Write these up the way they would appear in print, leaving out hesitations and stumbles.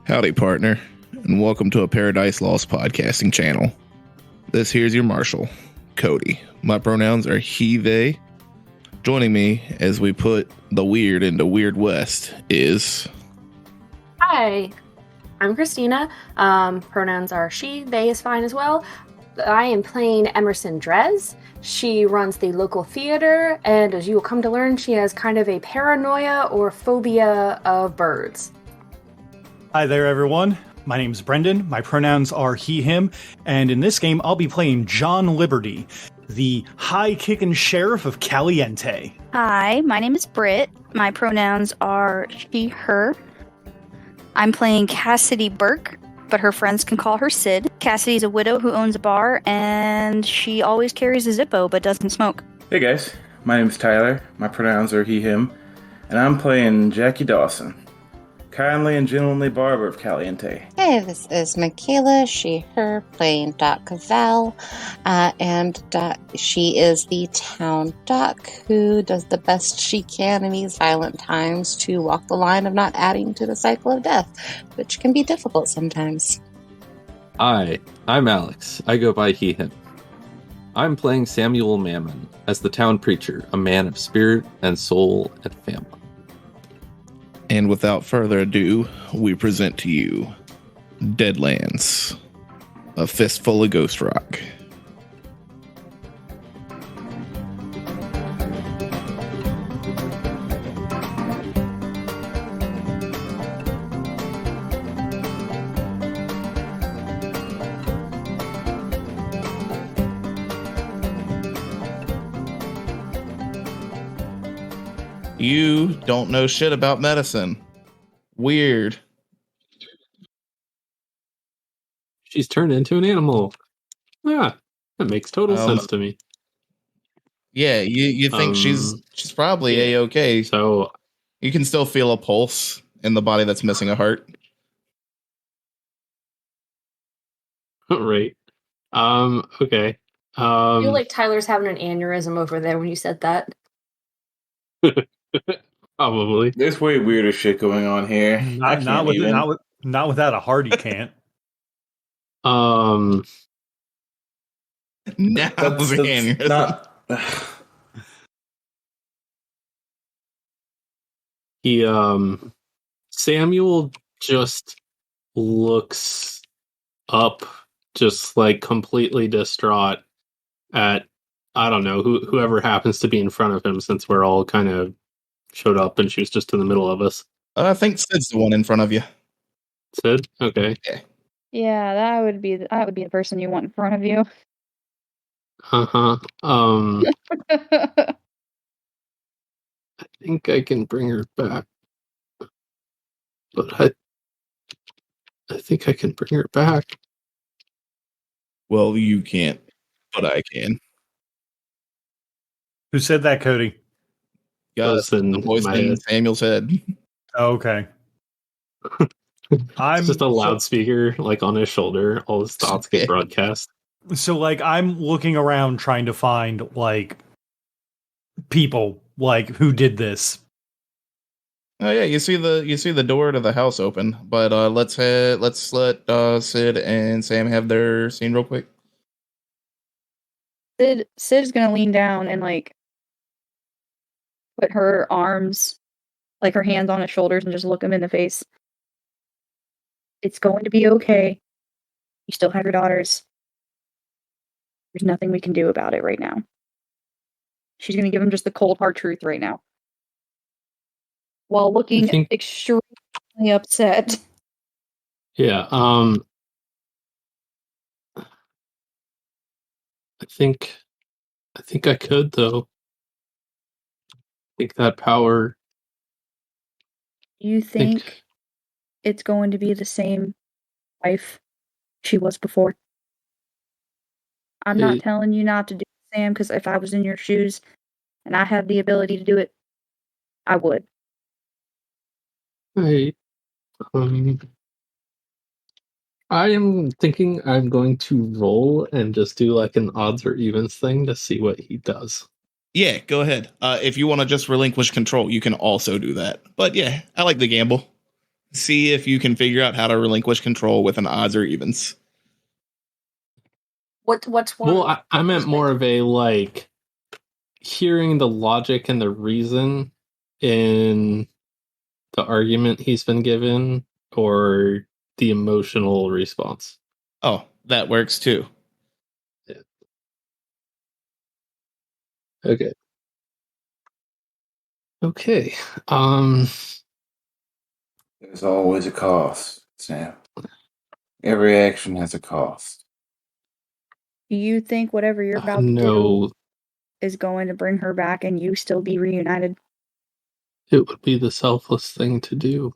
Howdy, partner, and welcome to a Paradise Lost podcasting channel. This here's your marshal, Cody. My pronouns are he, they. Joining me as we put the weird into Weird West is... Hi, I'm Christina. Pronouns are she, they is fine as well. I am playing Emerson Drez. She runs the local theater, and as you will come to learn, she has kind of a paranoia or phobia of birds. Hi there, everyone. My name's Brendan. My pronouns are he, him, and in this game, I'll be playing John Liberty, the high-kicking sheriff of Caliente. Hi, my name is Britt. My pronouns are she, her. I'm playing Cassidy Burke, but her friends can call her Sid. Cassidy's a widow who owns a bar, and she always carries a Zippo but doesn't smoke. Hey guys, my name's Tyler. My pronouns are he, him, and I'm playing Jackie Dawson, kindly and gentlemanly barber of Caliente. Hey, this is Michaela, she, her, playing Doc Cavell, and she is the town doc who does the best she can in these violent times to walk the line of not adding to the cycle of death, which can be difficult sometimes. Hi, I'm Alex. I go by he, him. I'm playing Samuel Mammon as the town preacher, a man of spirit and soul and family. And without further ado, we present to you Deadlands, a fistful of ghost rock. You don't know shit about medicine. Weird. She's turned into an animal. Ah, that makes total sense to me. Yeah, you think she's probably A-okay. So you can still feel a pulse in the body that's missing a heart. Right. Okay. I feel like Tyler's having an aneurysm over there when you said that. Probably. There's way weirder shit going on here. Not without a heart, he can't. Now That's not... Samuel just looks up, just like completely distraught at, I don't know, whoever happens to be in front of him, since we're all kind of showed up and she was just in the middle of us. I think Sid's the one in front of you. Sid? Okay. Yeah, that would be the person you want in front of you. Uh-huh. I think I can bring her back. But I think I can bring her back. Well, you can't, but I can. Who said that, Cody? Gus, the voice in Samuel's head. Oh, okay. It's just a loudspeaker, like, on his shoulder. All his thoughts get broadcast. So, like, I'm looking around trying to find, like, people, like, who did this. Oh yeah, you see the door to the house open, but let's let Sid and Sam have their scene real quick. Sid's gonna lean down and, like, put her arms, like her hands on his shoulders, and just look him in the face. It's going to be okay. You still have your daughters. There's nothing we can do about it right now. She's going to give him just the cold, hard truth right now. While looking extremely upset. Yeah, I think I could, though. I think that power... You think it's going to be the same wife she was before? I'm not telling you not to do it, Sam, because if I was in your shoes and I had the ability to do it, I would. I am thinking I'm going to roll and just do like an odds or evens thing to see what he does. Yeah, go ahead. If you want to just relinquish control, you can also do that. But yeah, I like the gamble. see if you can figure out how to relinquish control with an odds or evens. What's one? Well, I meant more of a like hearing the logic and the reason in the argument he's been given, or the emotional response. Oh, that works too. Yeah. Okay. Okay. There's always a cost, Sam. Every action has a cost. Do you think whatever you're about to do No, is going to bring her back and you still be reunited? it would be the selfless thing to do.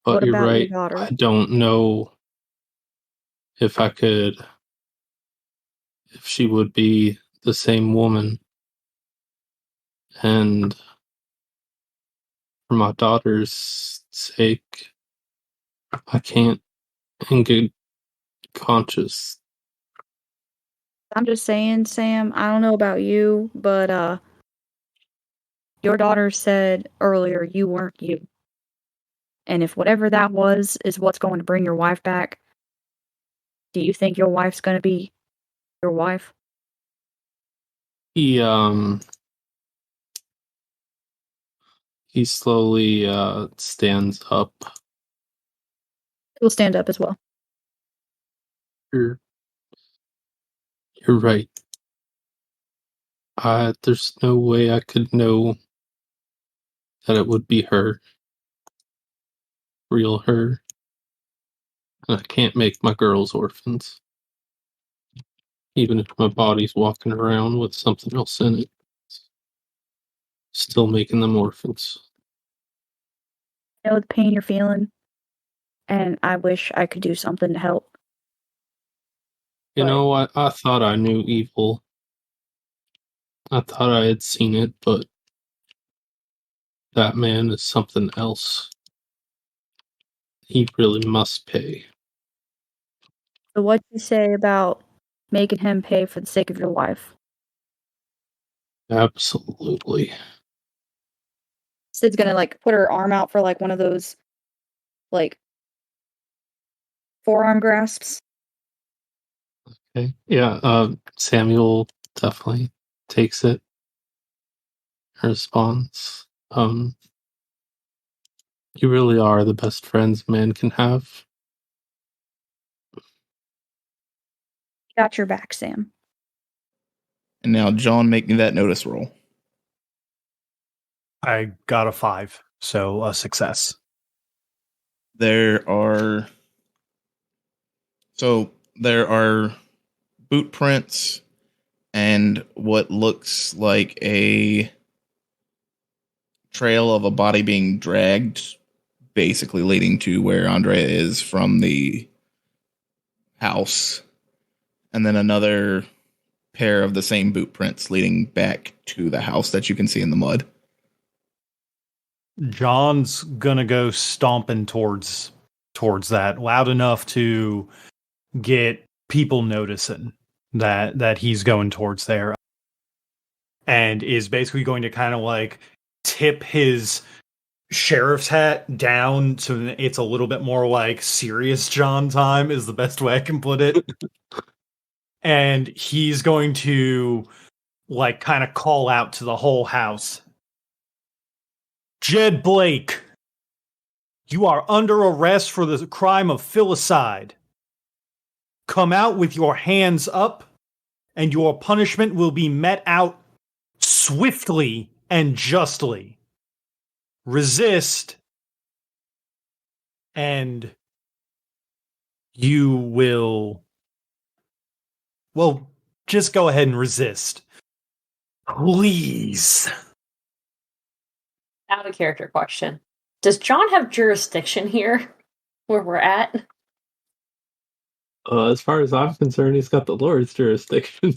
But What you're about your right. daughter? I don't know if I could, if she would be the same woman. And for my daughter's sake, I can't in good conscience. I'm just saying, Sam, I don't know about you, but your daughter said earlier you weren't you. And if whatever that was is what's going to bring your wife back, do you think your wife's going to be your wife? He slowly stands up. He'll stand up as well. You're right. There's no way I could know that it would be her. Real her. And I can't make my girls orphans. Even if my body's walking around with something else in it. Still making them orphans. I know the pain you're feeling, and I wish I could do something to help. You know, I thought I knew evil. I thought I had seen it, but that man is something else. He really must pay. So what do you say about making him pay for the sake of your wife? Absolutely. Sid's gonna like put her arm out for like one of those like forearm grasps. Okay. Yeah, Samuel definitely takes it. Responds. You really are the best friends man can have. Got your back, Sam. And now, John, make me that notice roll. I got a 5, so a success. There are boot prints and what looks like a trail of a body being dragged, basically leading to where Andrea is from the house. And then another pair of the same boot prints leading back to the house that you can see in the mud. John's gonna go stomping towards that loud enough to get people noticing that he's going towards there, and is basically going to kind of like tip his sheriff's hat down so that it's a little bit more like serious John time is the best way I can put it. And he's going to like kind of call out to the whole house. Jed Blake, you are under arrest for the crime of filicide. Come out with your hands up, and your punishment will be met out swiftly and justly. Resist, and you will... Well, just go ahead and resist. Please. Out of character question. Does John have jurisdiction here where we're at? As far as I'm concerned, he's got the Lord's jurisdiction.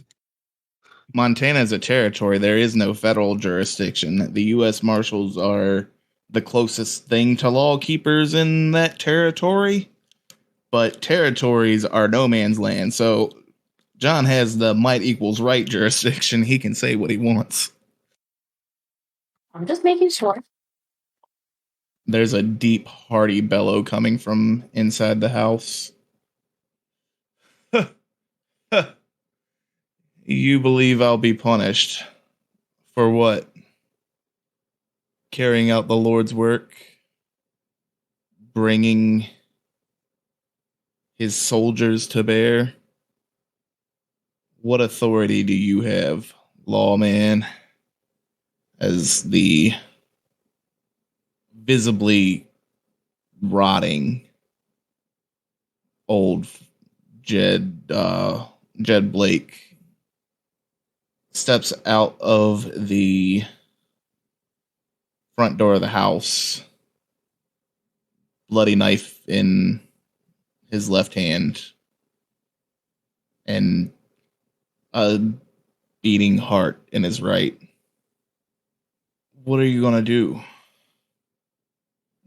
Montana is a territory. There is no federal jurisdiction. The U.S. Marshals are the closest thing to law keepers in that territory, but territories are no man's land. So John has the might equals right jurisdiction. He can say what he wants. I'm just making sure. there's a deep, hearty bellow coming from inside the house. You believe I'll be punished. For what? Carrying out the Lord's work? Bringing his soldiers to bear? What authority do you have, lawman, as the visibly rotting old Jed Blake steps out of the front door of the house, bloody knife in his left hand, and a beating heart in his right. What are you going to do?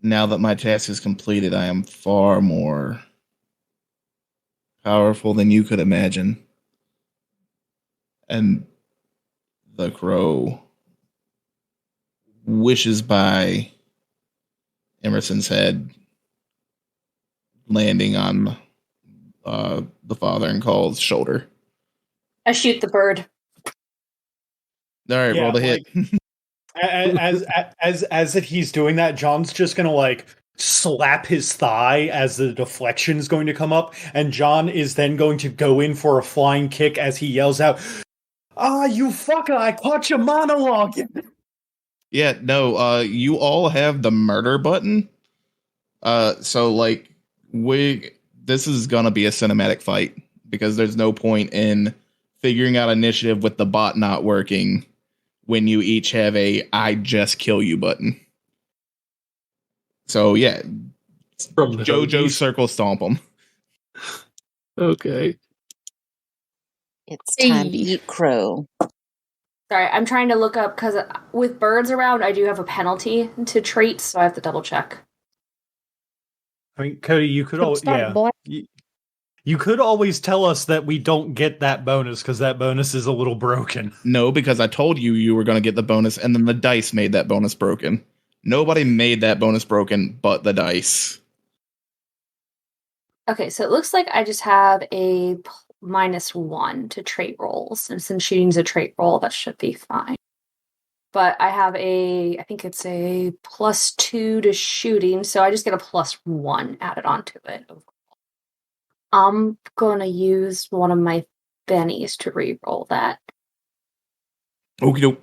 Now that my task is completed, I am far more powerful than you could imagine. And the crow wishes by Emerson's head, landing on the father and calls shoulder. I shoot the bird. All right, roll the hit. As if he's doing that, John's just gonna like slap his thigh as the deflection is going to come up, and John is then going to go in for a flying kick as he yells out, "Ah, you fucker! I caught your monologue." Yeah, no. You all have the murder button. So like this is gonna be a cinematic fight because there's no point in figuring out initiative with the bot not working when you each have a "I just kill you" button. So yeah, From the JoJo Hoagies. circle stomp them. Okay. It's time to Hey. eat crow. Sorry, I'm trying to look up because with birds around, I do have a penalty to traits, so I have to double check. I mean, Cody, you could Don't start, boy. You could always tell us that we don't get that bonus because that bonus is a little broken. No, because I told you were going to get the bonus, and then the dice made that bonus broken. Nobody made that bonus broken but the dice. Okay, so it looks like I just have a -1 to trait rolls, and since shooting's a trait roll, that should be fine. But I have I think it's a +2 to shooting, so I just get a +1 added onto it. I'm gonna use one of my bennies to re-roll that. Okie doke.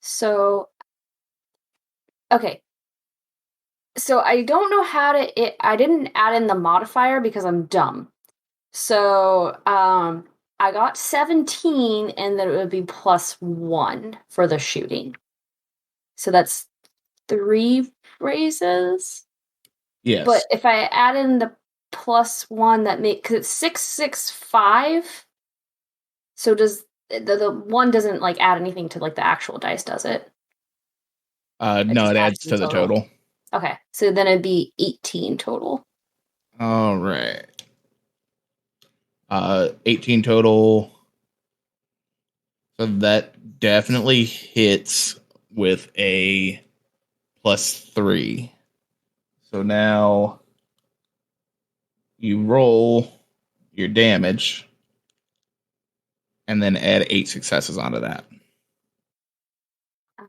So okay. So I don't know how to I didn't add in the modifier because I'm dumb. So I got 17 and then it would be +1 for the shooting. So that's 3 raises. Yes. But if I add in the +1, that makes, because it's 665. So does the 1 doesn't like add anything to like the actual dice, does it? No, just it adds adds to the total. Okay, so then it'd be 18 total. All right. 18 total. So that definitely hits with a +3. So now you roll your damage and then add 8 successes onto that.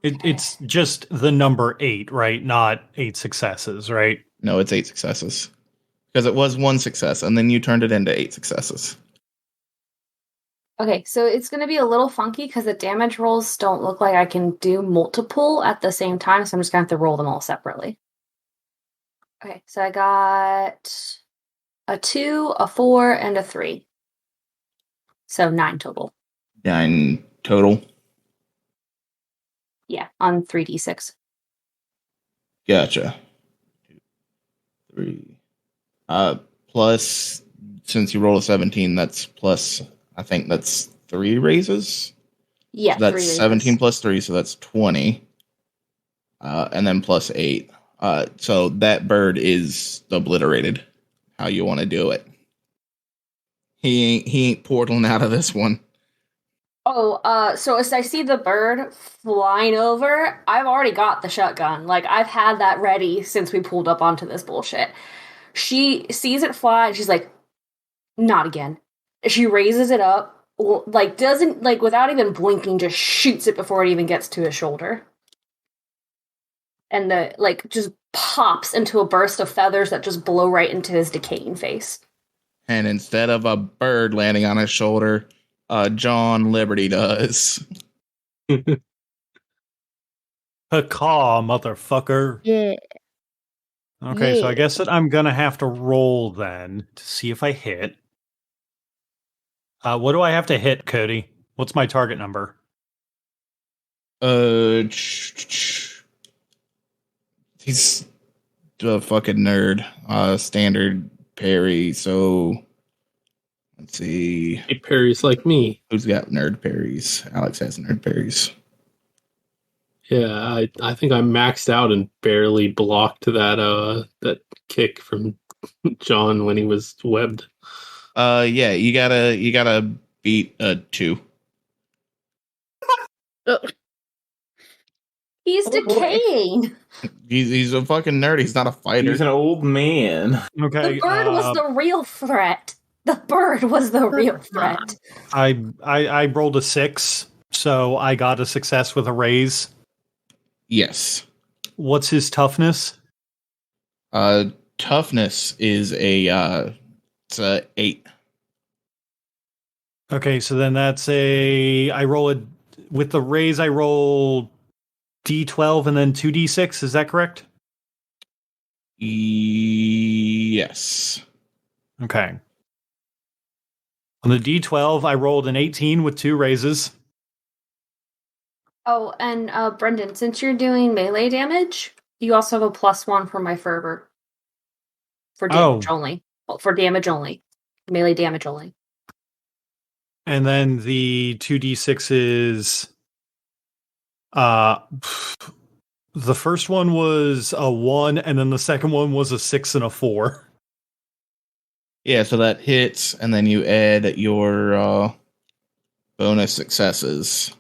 It's just the number 8, right? Not 8 successes, right? No, it's 8 successes. Because it was 1 success, and then you turned it into 8 successes. Okay, so it's going to be a little funky because the damage rolls don't look like I can do multiple at the same time, so I'm just going to have to roll them all separately. Okay, so I got a 2, a 4, and a 3. So 9 total. 9 total. Yeah, on 3d6. Gotcha. 2, 3. Plus, since you roll a 17, that's plus, I think that's 3 raises. Yeah, So that's 3 raises. 17 plus 3, so that's 20. And then plus 8. So that bird is obliterated. How you want to do it? He ain't portaling out of this one. So as I see the bird flying over, I've already got the shotgun. Like, I've had that ready since we pulled up onto this bullshit. She sees it fly, and she's like, not again. She raises it up, like, doesn't, like, without even blinking, just shoots it before it even gets to his shoulder. And just pops into a burst of feathers that just blow right into his decaying face. And instead of a bird landing on his shoulder, John Liberty does. Caw, motherfucker. Yeah. Okay, so I Yeah. guess that I'm gonna have to roll then to see if I hit. What do I have to hit, Cody? What's my target number? He's a fucking nerd. Standard parry. So let's see. He parries like me. Who's got nerd parries? Alex has nerd parries. Yeah, I think I maxed out and barely blocked that kick from John when he was webbed. Yeah, you gotta beat a 2. He's decaying. He's a fucking nerd. He's not a fighter. He's an old man. Okay, The bird was the real threat. The bird was the real threat. I rolled a 6, so I got a success with a raise. Yes. What's his toughness? Toughness is it's a 8. Okay, so then that's with the raise I roll D12 and then 2D6, is that correct? Yes. Okay. On the D12, I rolled an 18 with 2 raises. Oh, and Brendan, since you're doing melee damage, you also have a +1 for my fervor. For damage only. For damage only. Melee damage only. And then the 2D6 is the first one was a 1, and then the second one was a 6 and a 4. Yeah, so that hits, and then you add your bonus successes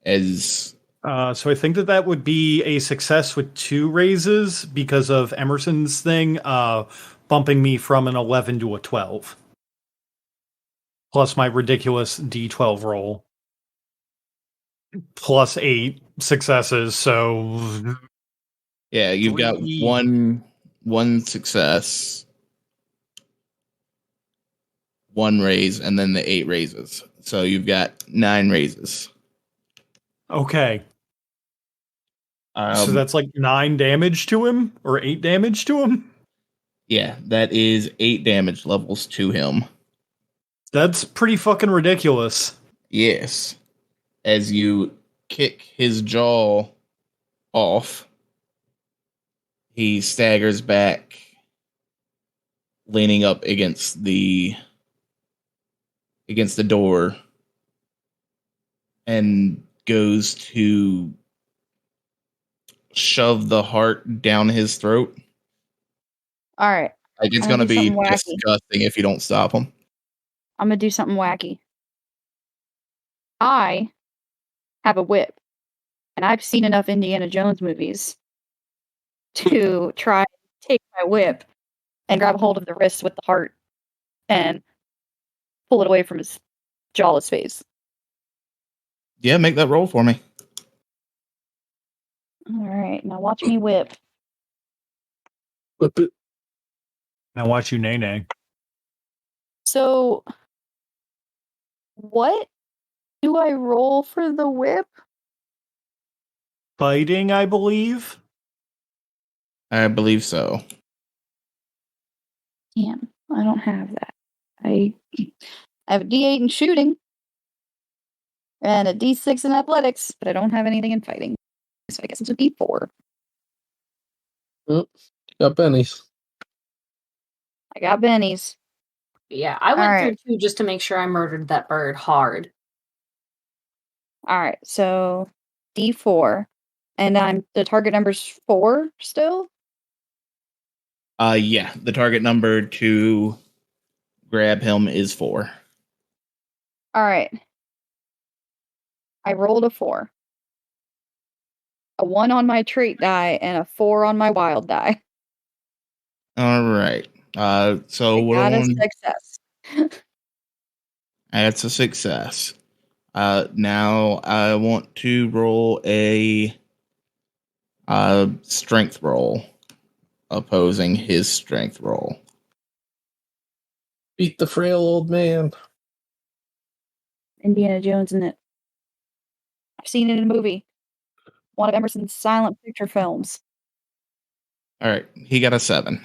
as. So I think that would be a success with 2 raises because of Emerson's thing, bumping me from an 11 to a 12. Plus my ridiculous D12 roll. Plus 8 successes, so. Yeah, you've got one success, 1 raise, and then the 8 raises. So you've got 9 raises. Okay. So that's like 9 damage to him? Or 8 damage to him? Yeah, that is 8 damage levels to him. That's pretty fucking ridiculous. Yes. As you kick his jaw off, he staggers back, leaning up against the door, and goes to shove the heart down his throat. All right. Like, it's going to be disgusting if you don't stop him. I'm going to do something wacky. I have a whip, and I've seen enough Indiana Jones movies to try to take my whip and grab a hold of the wrist with the heart and pull it away from his jawless face. Yeah, make that roll for me. All right, now watch me whip. Whip it. Now watch you nay-nay. So, what do I roll for the whip? Fighting, I believe? I believe so. Damn, I don't have that. I have a D8 in shooting and a D6 in athletics, but I don't have anything in fighting. So I guess it's a D4. Oh, got bennies. I got bennies. Yeah, I went Alright. through 2 just to make sure I murdered that bird hard. Alright, so D4. And the target number's 4 still? Yeah, the target number to grab him is 4. Alright. I rolled a 4. A 1 on my trait die and a 4 on my wild die. All right. So I we're got a on. success. That's a success. Now I want to roll a strength roll, opposing his strength roll. Beat the frail old man. Indiana Jones in it. I've seen it in a movie. One of Emerson's silent picture films. All right, he got a 7.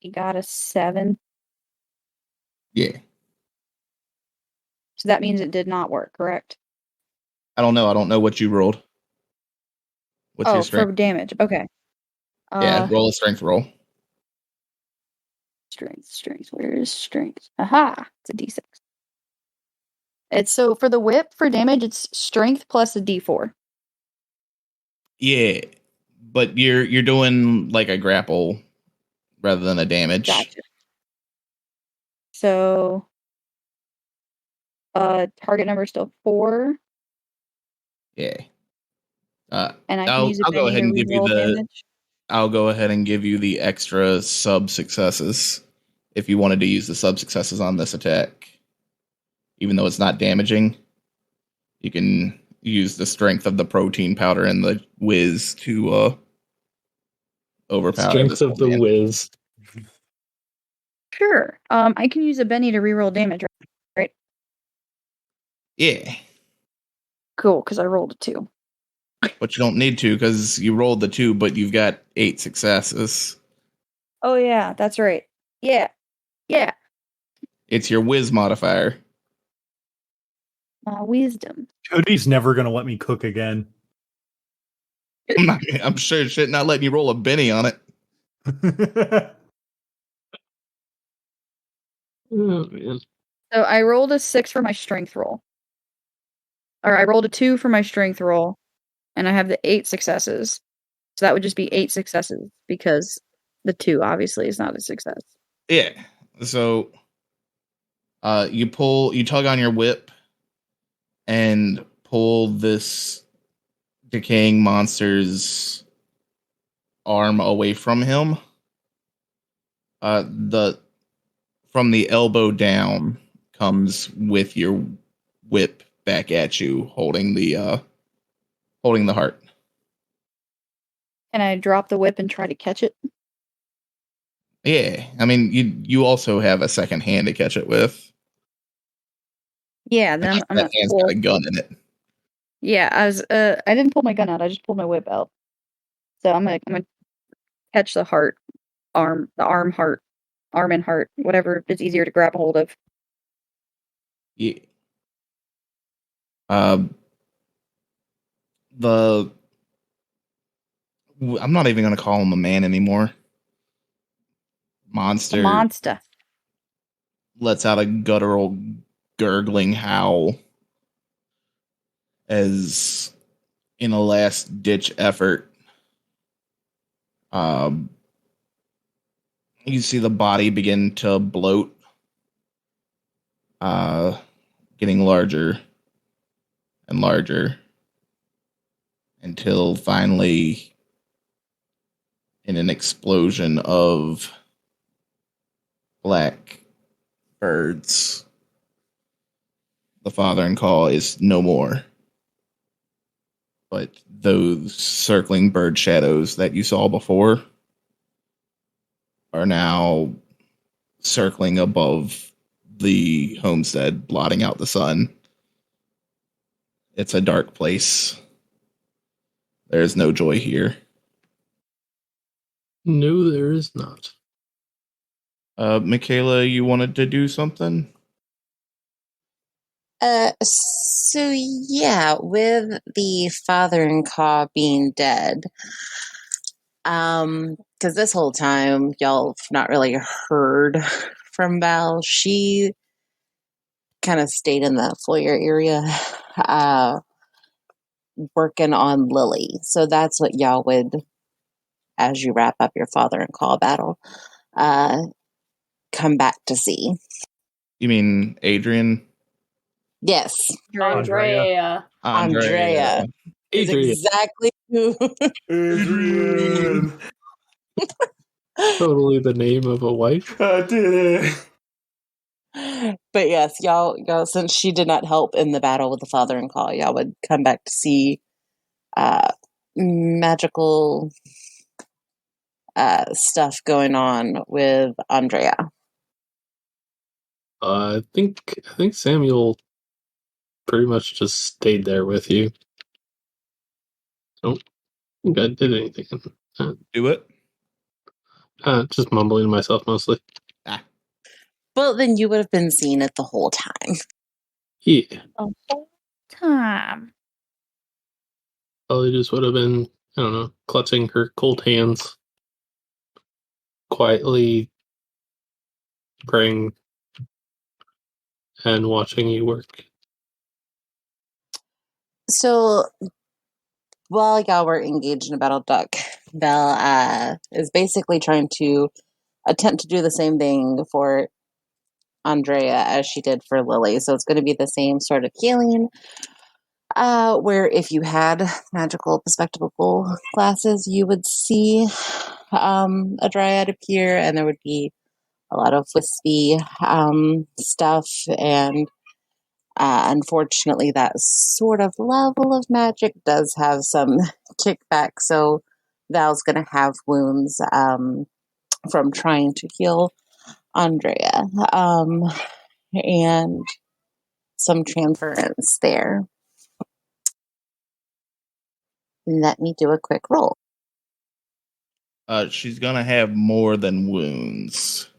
He got a 7. Yeah. So that means it did not work, correct? I don't know. I don't know what you rolled. What's your Oh, strength? for damage. Okay. Yeah, roll a strength roll. Strength. Where is strength? Aha! It's a D6. It's so for the whip for damage, it's strength plus a D4. Yeah, but you're doing like a grapple rather than a damage. Gotcha. So, target number is still 4. Yeah. And I can use a I'll go penny ahead to and give you reroll the. damage. I'll go ahead and give you the extra sub successes if you wanted to use the sub successes on this attack. Even though it's not damaging, you can use the strength of the protein powder and the whiz to overpower Strength this of old the man. whiz. Sure. I can use a Benny to reroll damage, right? Yeah, Cool, because I rolled a 2. but you don't need to because you rolled the 2, but you've got 8 successes. Oh yeah, that's right. Yeah. It's your whiz modifier. Wisdom. Cody's never gonna let me cook again. I'm sure shit not letting you roll a Benny on it. Oh, man. So I rolled a 6 for my strength roll. Or I rolled a 2 for my strength roll, and I have the 8 successes. So that would just be 8 successes because the 2 obviously is not a success. Yeah. So you tug on your whip and pull this decaying monster's arm away from him. From the elbow down comes with your whip back at you, holding the heart. Can I drop the whip and try to catch it? Yeah, I mean you also have a second hand to catch it with. Yeah, then I'm That gonna hand's pull. got a gun in it. Yeah, I didn't pull my gun out. I just pulled my whip out. So I'm gonna catch the arm and heart, whatever is easier to grab a hold of. Yeah. I'm not even going to call him a man anymore. The monster. Lets out a guttural gurgling howl as in a last ditch effort you see the body begin to bloat, getting larger and larger until finally, in an explosion of black birds, the father and call is no more. But those circling bird shadows that you saw before are now circling above the homestead, blotting out the sun. It's a dark place. There's no joy here. No, there is not. Michaela, you wanted to do something? So yeah, with the father-in-law being dead, because this whole time y'all have not really heard from Val. She kind of stayed in the foyer area, working on Lily. So that's what y'all would, as you wrap up your father-in-law battle, come back to see. You mean Adrian? Yes, Andrea. Andrea is Adrian. exactly who. Adrian! Totally the name of a wife. I did it! But yes, y'all, since she did not help in the battle with the father-in-law, y'all would come back to see magical stuff going on with Andrea. I think Samuel pretty much just stayed there with you. I don't think I did anything. Do it. Just mumbling to myself mostly. Well, then you would have been seeing it the whole time. Yeah. The whole time. Probably just would have been, I don't know, clutching her cold hands, quietly praying and watching you work. So while y'all were engaged in a battle, Duck Bell is basically trying to attempt to do the same thing for Andrea as she did for Lily. So it's going to be the same sort of healing. Where if you had magical perspectable glasses, you would see a dryad appear, and there would be a lot of wispy stuff. And unfortunately, that sort of level of magic does have some kickback. So Val's going to have wounds from trying to heal Andrea, and some transference there. Let me do a quick roll. She's gonna have more than wounds.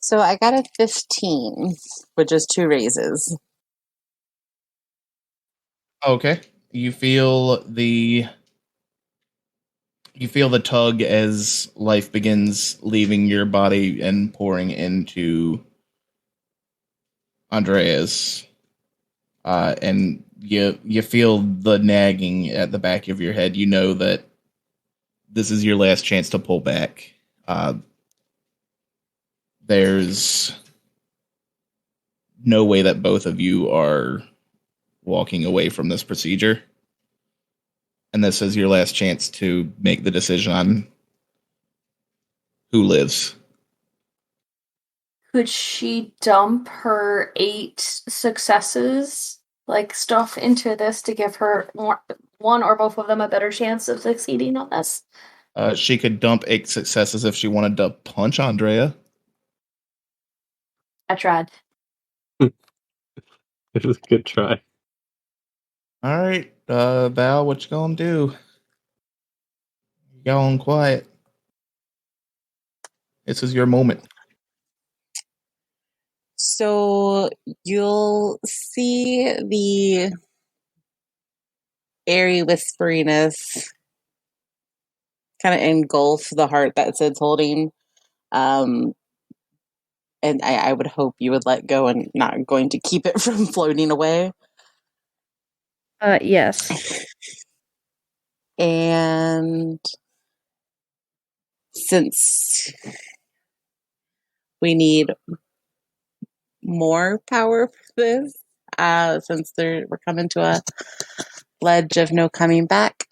So I got a 15, which is 2 raises. Okay. You feel the tug as life begins leaving your body and pouring into Andrea's. And you feel the nagging at the back of your head. You know that this is your last chance to pull back. There's no way that both of you are walking away from this procedure. And this is your last chance to make the decision on who lives. Could she dump her 8 successes, like stuff, into this to give her one or both of them a better chance of succeeding on this? She could dump 8 successes if she wanted to punch Andrea. I tried. It was a good try. All right, Val, what you gonna do? You going quiet. This is your moment. So you'll see the airy whisperiness kind of engulf the heart that Sid's holding. And I would hope you would let go and not going to keep it from floating away. Yes. And since we need more power for this, since we're coming to a ledge of no coming back,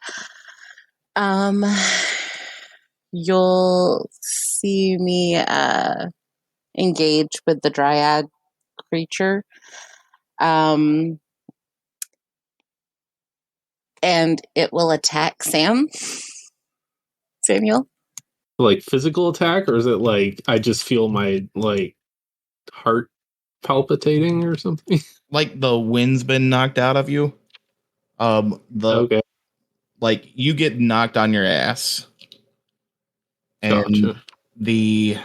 you'll see me engage with the dryad creature. And it will attack Samuel. Like physical attack, or is it like I just feel my heart palpitating or something? Like the wind's been knocked out of you. Okay. Like you get knocked on your ass, and Gotcha. the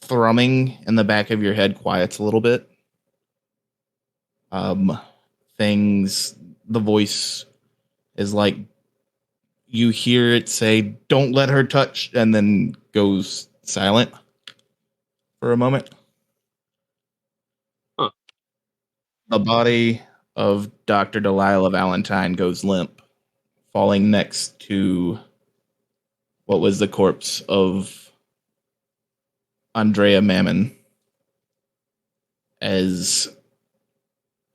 thrumming in the back of your head quiets a little bit. The voice is like, you hear it say, "Don't let her touch," and then goes silent for a moment. Huh. The body of Dr. Delilah Valentine goes limp, falling next to what was the corpse of Andrea Mammon, as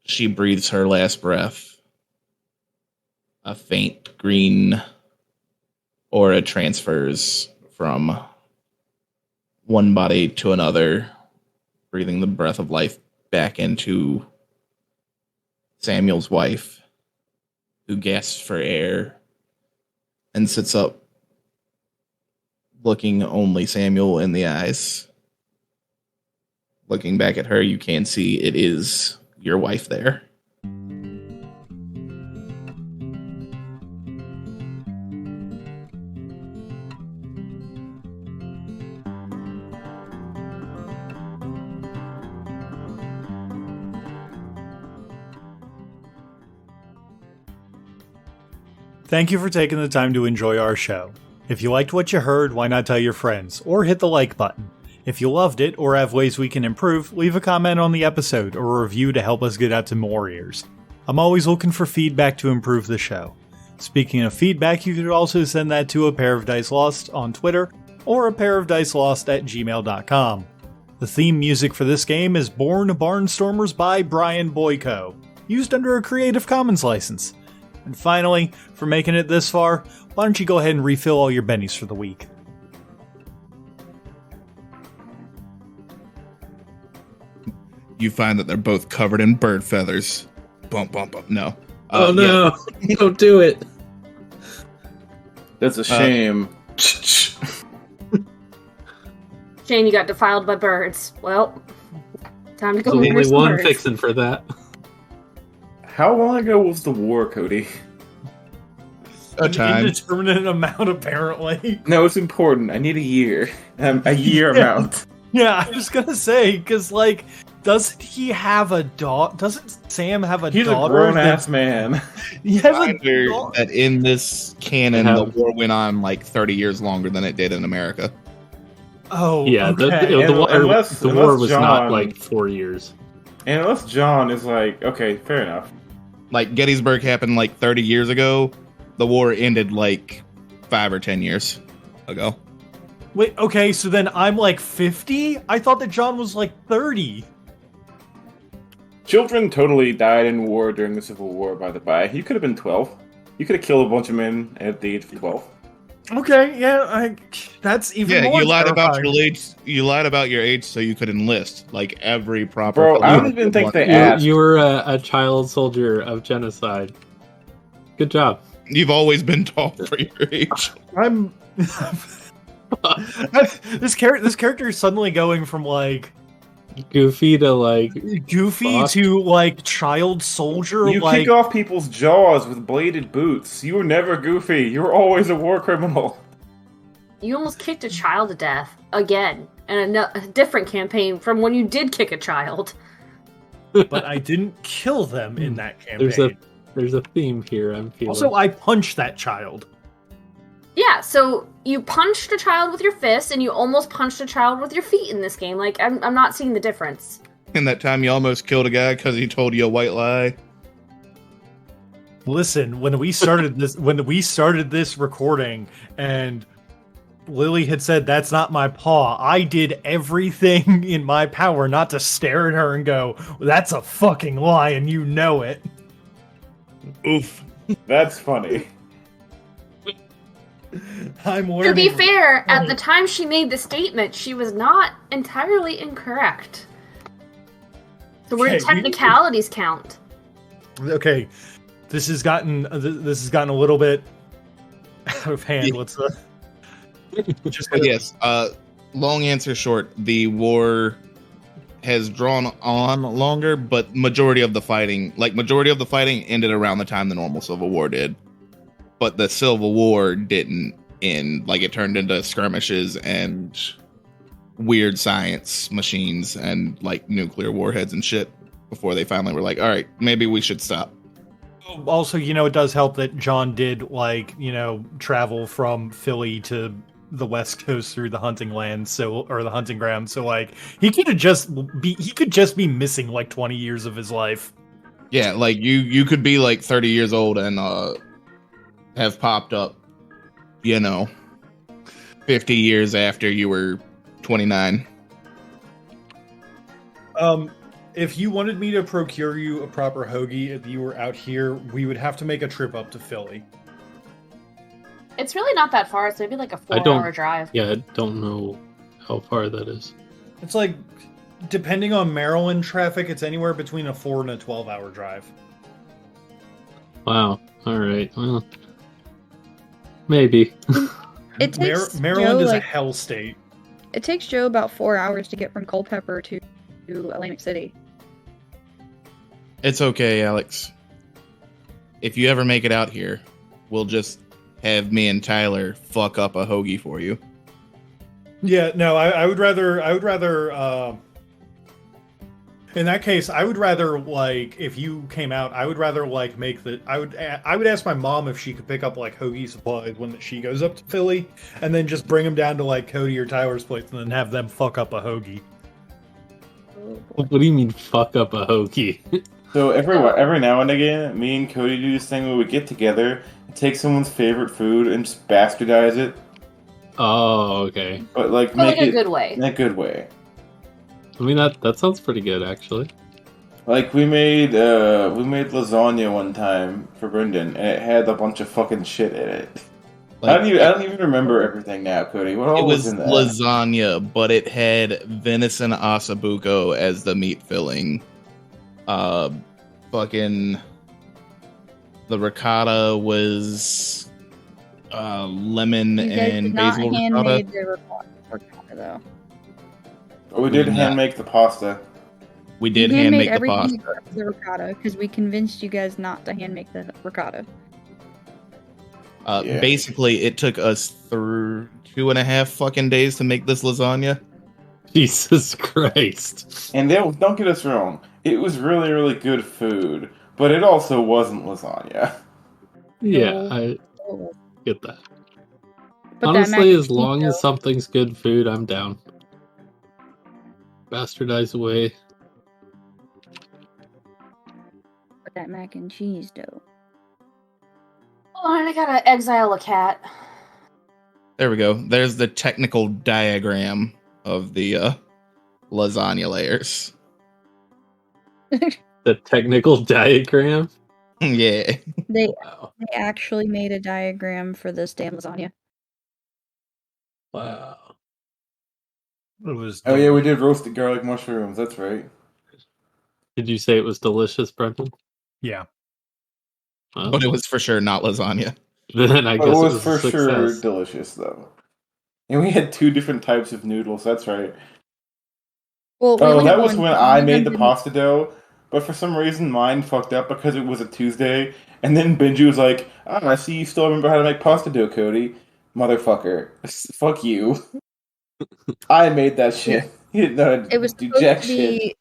she breathes her last breath, a faint green aura transfers from one body to another, breathing the breath of life back into Samuel's wife, who gasps for air and sits up, looking only Samuel in the eyes. Looking back at her, you can see it is your wife there. Thank you for taking the time to enjoy our show. If you liked what you heard, why not tell your friends, or hit the like button. If you loved it, or have ways we can improve, leave a comment on the episode, or a review to help us get out to more ears. I'm always looking for feedback to improve the show. Speaking of feedback, you could also send that to apairofdicelost on Twitter, or apairofdicelost@gmail.com. The theme music for this game is Born Barnstormers by Brian Boyko, used under a Creative Commons license. And finally, for making it this far, why don't you go ahead and refill all your bennies for the week? You find that they're both covered in bird feathers. Bump, bump, bump. No. Oh no! Don't do it. That's a shame. Shane, you got defiled by birds. Well, time to go. There's only some one birds. fixin' for that. How long ago was the war, Cody? A time. Indeterminate amount, apparently. No, it's important. I need a year. A year amount. Yeah, I was gonna say, because, like, doesn't he have a daughter? Doesn't Sam have a He's daughter? a grown-ass man. He has a Reminder daughter. that in this canon, Yeah. the war went on like 30 years longer than it did in America. Oh, Yeah, okay. the war Unless was not John- like 4 years. And unless John is like, okay, fair enough. Like, Gettysburg happened like 30 years ago. The war ended like 5 or 10 years ago. Wait, okay, so then I'm like 50? I thought that John was like 30. Children totally died in war during the Civil War, by the by. You could have been 12. You could have killed a bunch of men at the age of 12. Okay, yeah, that's even Yeah, more you lied about terrifying. your age. You lied about your age so you could enlist. Like every proper. Bro, I don't even think they You, asked. you were a child soldier of genocide. Good job. You've always been tall for your age. I'm this character is suddenly going from like Goofy to like goofy Fuck. to like child soldier. You like, kick off people's jaws with bladed boots. You were never goofy. You were always a war criminal. You almost kicked a child to death again, and a different campaign from when you did kick a child. but I didn't kill them in that campaign. there's a theme here. I'm feeling. Also, I punched that child. Yeah, so you punched a child with your fist, and you almost punched a child with your feet in this game. Like, I'm not seeing the difference. And that time you almost killed a guy because he told you a white lie. Listen, when we started this recording, and Lily had said, "That's not my paw," I did everything in my power not to stare at her and go, "That's a fucking lie, and you know it." Oof. That's funny. I'm To learning. be fair, at the time she made the statement, she was not entirely incorrect. So where do Okay, technicalities count? Okay, this has gotten a little bit out of hand. Yeah. Let's just But yes, long answer short, the war has drawn on longer, but majority of the fighting ended around the time the normal Civil War did. But the Civil War didn't end. Like, it turned into skirmishes and weird science machines and like nuclear warheads and shit before they finally were like, all right, maybe we should stop. Also, it does help that John did travel from Philly to the West Coast through the hunting land, or the hunting ground. So like he could just be missing like 20 years of his life. Yeah, like you could be like 30 years old and have popped up, 50 years after you were 29. if you wanted me to procure you a proper hoagie if you were out here, we would have to make a trip up to Philly. It's really not that far. It's maybe like a I 4-hour drive. Yeah, I don't know how far that is. It's like, depending on Maryland traffic, it's anywhere between a 4 and a 12-hour drive. Wow. All right. Well, maybe. It takes Maryland Joe, is a like, hell state. It takes Joe about 4 hours to get from Culpeper to Atlantic City. It's okay, Alex. If you ever make it out here, we'll just have me and Tyler fuck up a hoagie for you. Yeah, no, I would rather in that case, I would rather, like, if you came out, I would rather, like, I would ask my mom if she could pick up, like, hoagie supplies when she goes up to Philly, and then just bring them down to, like, Cody or Tyler's place, and then have them fuck up a hoagie. What do you mean, fuck up a hoagie? So every now and again, me and Cody do this thing where we get together, take someone's favorite food, and just bastardize it. Oh, okay. But like, But make like it a good way. in a good way. I mean, that sounds pretty good, actually. Like we made lasagna one time for Brendan, and it had a bunch of fucking shit in it. Like, I don't even remember everything now, Cody. What all it was in that? lasagna, but it had venison ossobuco as the meat filling. Fucking the ricotta was lemon You guys and did not basil ricotta. handmade the ricotta, though. Oh, we did Nah. hand make the pasta. We did You hand handmade make the everything pasta. except the ricotta because we convinced you guys not to hand make the ricotta. Yeah. Basically, it took us through 2.5 fucking days to make this lasagna. Jesus Christ. And don't get us wrong, it was really, really good food, but it also wasn't lasagna. Yeah, No. I get that. But that mac Honestly, and as cheese, long as though, something's good food, I'm down. Bastardize away. but that mac and cheese dough. Oh, and I gotta exile a cat. There we go. There's the technical diagram of the lasagna layers. The technical diagram? Yeah. They Wow. actually made a diagram for this damn lasagna. Wow. It was. Oh yeah, we did roasted garlic mushrooms. That's right. Did you say it was delicious, Brendan? Yeah. Well, But it was for sure not lasagna. then I But guess it it was was for a sure success. delicious, though. And we had 2 different types of noodles. That's right. Well, we Oh, only that had was one. when One I of them made the didn't- pasta dough, but for some reason mine fucked up because it was a Tuesday, and then Benji was like, "Oh, I see you still remember how to make pasta dough, Cody. Motherfucker. Fuck you. I made that shit. You didn't know how to It was do supposed jack to shit." be.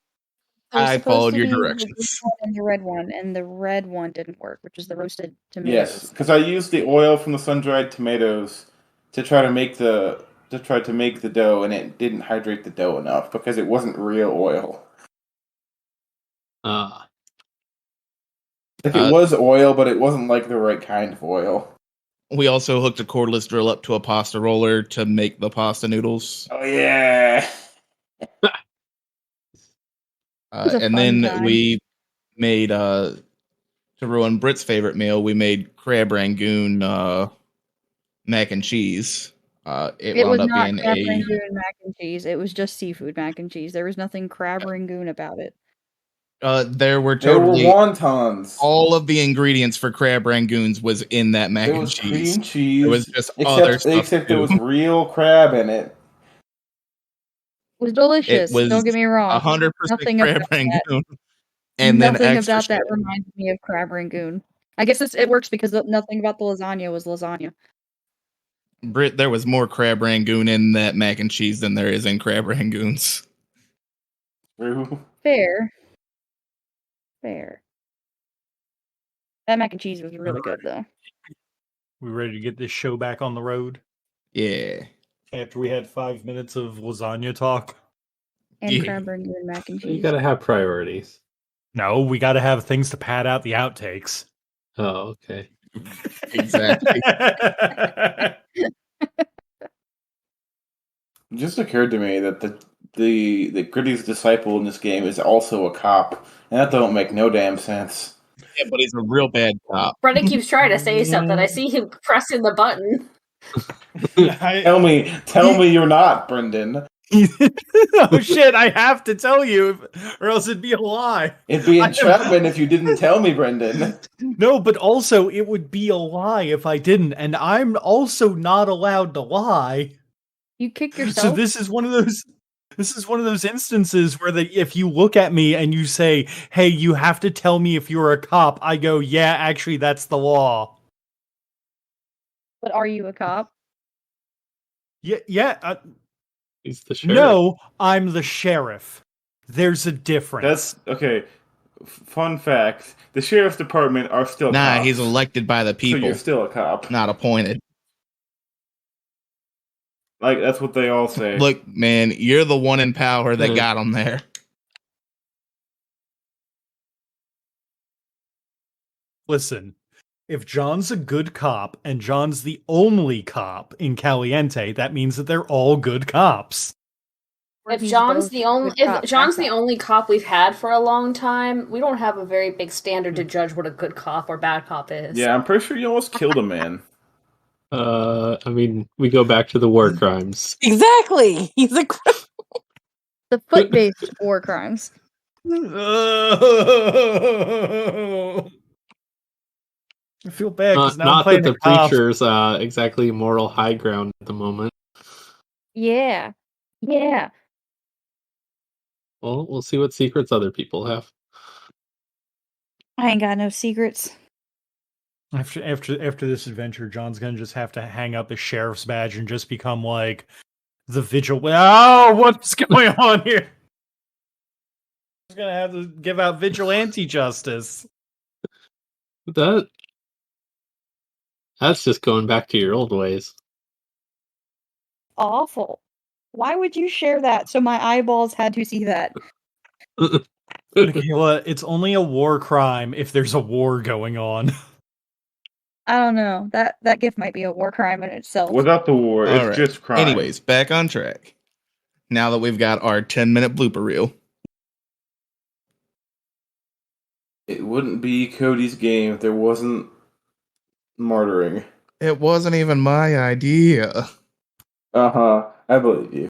It was I supposed followed to your be the directions. green one and the red one, and the red one didn't work, which is the roasted tomatoes. Yes, because I used the oil from the sun-dried tomatoes to try to make the dough, and it didn't hydrate the dough enough because it wasn't real oil. Ah, Like it was oil, but it wasn't like the right kind of oil. We also hooked a cordless drill up to a pasta roller to make the pasta noodles. Oh yeah. was a And fun then time. we made, to ruin Britt's favorite meal, we made crab rangoon mac and cheese. It It was wound up not being crab a... rangoon mac and cheese. It was just seafood mac and cheese. There was nothing crab rangoon about it. There were There were totally... wontons. all of the ingredients for crab rangoons was in that mac There and was cheese. cream cheese. It was just other stuff Except there too. was real crab in it. It was delicious. It was Don't get me wrong. 100% Nothing crab about that. rangoon. And then Nothing extra about that shit. reminds me of crab rangoon. I guess it works because nothing about the lasagna was lasagna. Britt, there was more crab rangoon in that mac and cheese than there is in crab rangoons. True. Fair. That mac and cheese was really good, though. We ready to get this show back on the road Yeah. after we had 5 minutes of lasagna talk? And Yeah. crab rangoon mac and you cheese. gotta have priorities. No, we got to have things to pad out the outtakes. Oh, okay. Exactly. It just occurred to me that the Gritty's disciple in this game is also a cop, and that don't make no damn sense. Yeah, but he's a real bad cop. Brendan keeps trying to say something. I see him pressing the button. Tell me you're not, Brendan. Oh shit, I have to tell you, or else it'd be a lie. It'd be entrapment if you didn't tell me, Brendan. No, but also it would be a lie if I didn't, and I'm also not allowed to lie. You kick So yourself. this is one of those instances where if you look at me and you say, "Hey, you have to tell me if you're a cop," I go, "Yeah, actually, that's the law." But are you a cop? Yeah. He's the sheriff. No, I'm the sheriff. There's a difference. That's okay. Fun fact: the sheriff's department are still cops. He's elected by the So people, you're still a cop. not appointed. Like, that's what they all say. Look, man, you're the one in power that got him there. Listen, if John's a good cop and John's the only cop in Caliente, that means that they're all good cops. If He's John's both the only good cop, if John's bad the cop. only cop we've had for a long time, we don't have a very big standard to judge what a good cop or bad cop is. Yeah, I'm pretty sure you almost killed a man. I mean, we go back to the war crimes. Exactly. He's a The foot-based war crimes. I feel bad because now I'm Not playing that the a cop. preacher's exactly moral high ground at the moment. Yeah. Yeah. Well, we'll see what secrets other people have. I ain't got no secrets. After this adventure, John's gonna just have to hang up his sheriff's badge and just become like the vigil. Oh, what's going on here? He's gonna have to give out vigilante justice. That's just going back to your old ways. Awful. Why would you share that so my eyeballs had to see that? Michaela, it's only a war crime if there's a war going on. I don't know. That gift might be a war crime in itself. Without the war, All it's right. just crime. Anyways, back on track. Now that we've got our 10-minute blooper reel. It wouldn't be Cody's game if there wasn't martyring. It wasn't even my idea. I believe you.